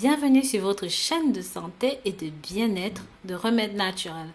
Bienvenue sur votre chaîne de santé et de bien-être de remèdes naturels.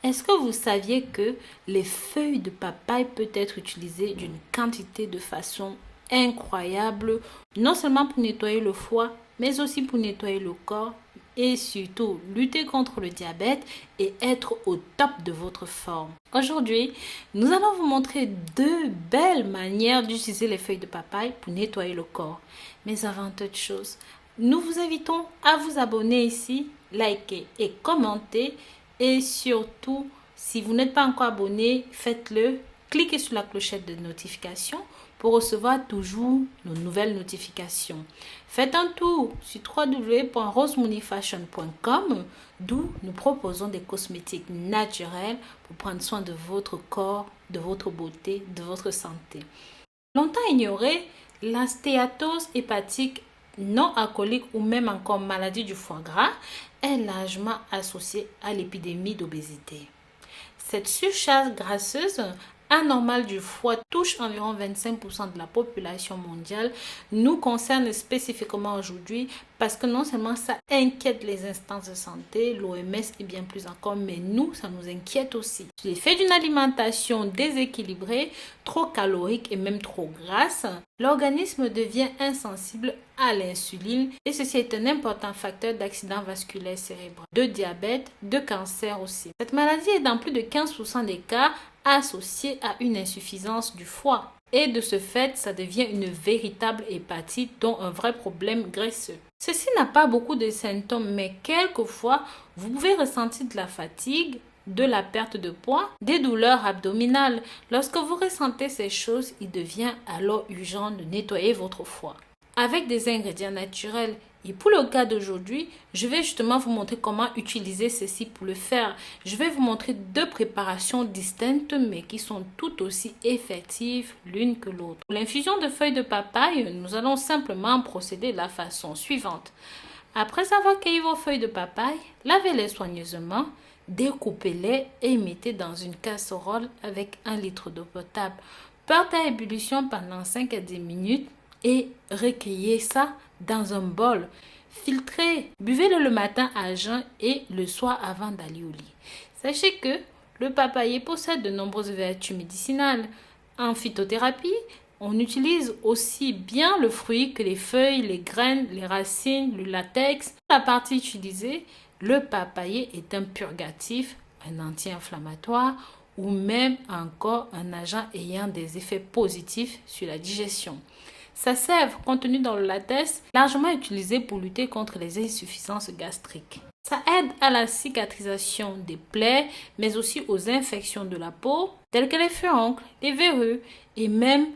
Est-ce que vous saviez que les feuilles de papaye peuvent être utilisées d'une quantité de façon incroyable, non seulement pour nettoyer le foie, mais aussi pour nettoyer le corps et surtout lutter contre le diabète et être au top de votre forme. Aujourd'hui, nous allons vous montrer deux belles manières d'utiliser les feuilles de papaye pour nettoyer le corps. Mais avant toute chose, nous vous invitons à vous abonner ici, liker et commenter. Et surtout, si vous n'êtes pas encore abonné, faites-le. Cliquez sur la clochette de notification pour recevoir toujours nos nouvelles notifications. Faites un tour sur www.rosemoneyfashion.com d'où nous proposons des cosmétiques naturels pour prendre soin de votre corps, de votre beauté, de votre santé. Longtemps ignorée, la stéatose hépatique non alcoolique ou même encore maladie du foie gras est largement associée à l'épidémie d'obésité. Cette surcharge grasseuse anormale du foie touche environ 25% de la population mondiale, nous concerne spécifiquement aujourd'hui parce que non seulement ça inquiète les instances de santé, l'OMS et bien plus encore, mais nous, ça nous inquiète aussi. L'effet d'une alimentation déséquilibrée, trop calorique et même trop grasse, l'organisme devient insensible à l'insuline et ceci est un important facteur d'accident vasculaire cérébral, de diabète, de cancer aussi. Cette maladie est dans plus de 15% des cas associée à une insuffisance du foie. Et de ce fait, ça devient une véritable hépatite, dont un vrai problème graisseux. Ceci n'a pas beaucoup de symptômes, mais quelquefois, vous pouvez ressentir de la fatigue, de la perte de poids, des douleurs abdominales. Lorsque vous ressentez ces choses, il devient alors urgent de nettoyer votre foie avec des ingrédients naturels. Et pour le cas d'aujourd'hui, je vais justement vous montrer comment utiliser ceci pour le faire. Je vais vous montrer deux préparations distinctes mais qui sont tout aussi effectives l'une que l'autre. Pour l'infusion de feuilles de papaye, nous allons simplement procéder de la façon suivante. Après avoir cueilli vos feuilles de papaye, lavez-les soigneusement, découpez-les et mettez dans une casserole avec 1 litre d'eau potable. Portez à ébullition pendant 5 à 10 minutes et recueillez ça dans un bol. Filtrez, buvez-le le matin à jeun et le soir avant d'aller au lit. Sachez que le papayer possède de nombreuses vertus médicinales. En phytothérapie, on utilise aussi bien le fruit que les feuilles, les graines, les racines, le latex. La partie utilisée, le papayer est un purgatif, un anti-inflammatoire ou même encore un agent ayant des effets positifs sur la digestion. Sa sève, contenue dans le latex, largement utilisée pour lutter contre les insuffisances gastriques. Ça aide à la cicatrisation des plaies, mais aussi aux infections de la peau, telles que les furoncles, les verrues et même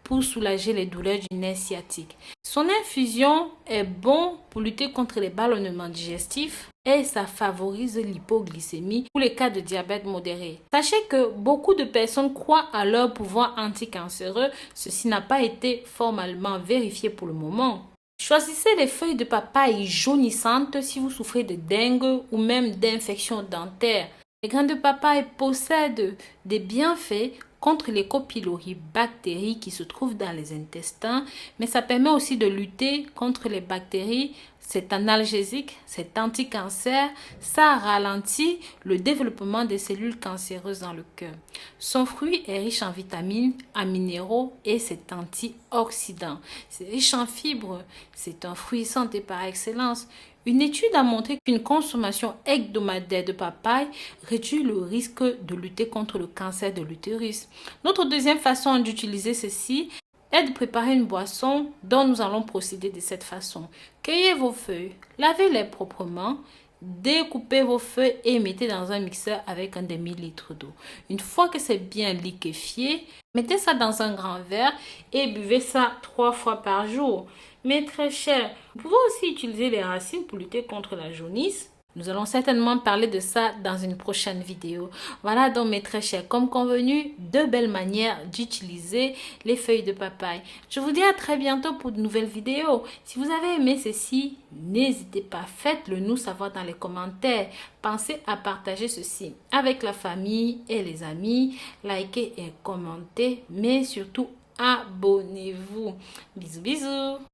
pour soulager les douleurs du nerf sciatique. Son infusion est bon pour lutter contre les ballonnements digestifs et ça favorise l'hypoglycémie pour les cas de diabète modéré. Sachez que beaucoup de personnes croient à leur pouvoir anticancéreux. Ceci n'a pas été formellement vérifié pour le moment. Choisissez les feuilles de papaye jaunissantes si vous souffrez de dengue ou même d'infections dentaires. Les graines de papaye possèdent des bienfaits contre les copylori bactéries qui se trouvent dans les intestins, mais ça permet aussi de lutter contre les bactéries. C'est analgésique, c'est anti-cancer, ça ralentit le développement des cellules cancéreuses dans le cœur. Son fruit est riche en vitamines, en minéraux et c'est antioxydant. C'est riche en fibres, c'est un fruit santé par excellence. Une étude a montré qu'une consommation hebdomadaire de papaye réduit le risque de lutter contre le cancer de l'utérus. Notre deuxième façon d'utiliser ceci est de préparer une boisson dont nous allons procéder de cette façon. Cueillez vos feuilles, lavez-les proprement, découpez vos feuilles et mettez dans un mixeur avec un demi-litre d'eau. Une fois que c'est bien liquéfié, mettez ça dans un grand verre et buvez ça 3 fois par jour. Mais très cher, vous pouvez aussi utiliser les racines pour lutter contre la jaunisse. Nous allons certainement parler de ça dans une prochaine vidéo. Voilà donc mes très chers, comme convenu, deux belles manières d'utiliser les feuilles de papaye. Je vous dis à très bientôt pour de nouvelles vidéos. Si vous avez aimé ceci, n'hésitez pas, faites-le nous savoir dans les commentaires. Pensez à partager ceci avec la famille et les amis. Likez et commentez, mais surtout abonnez-vous. Bisous bisous.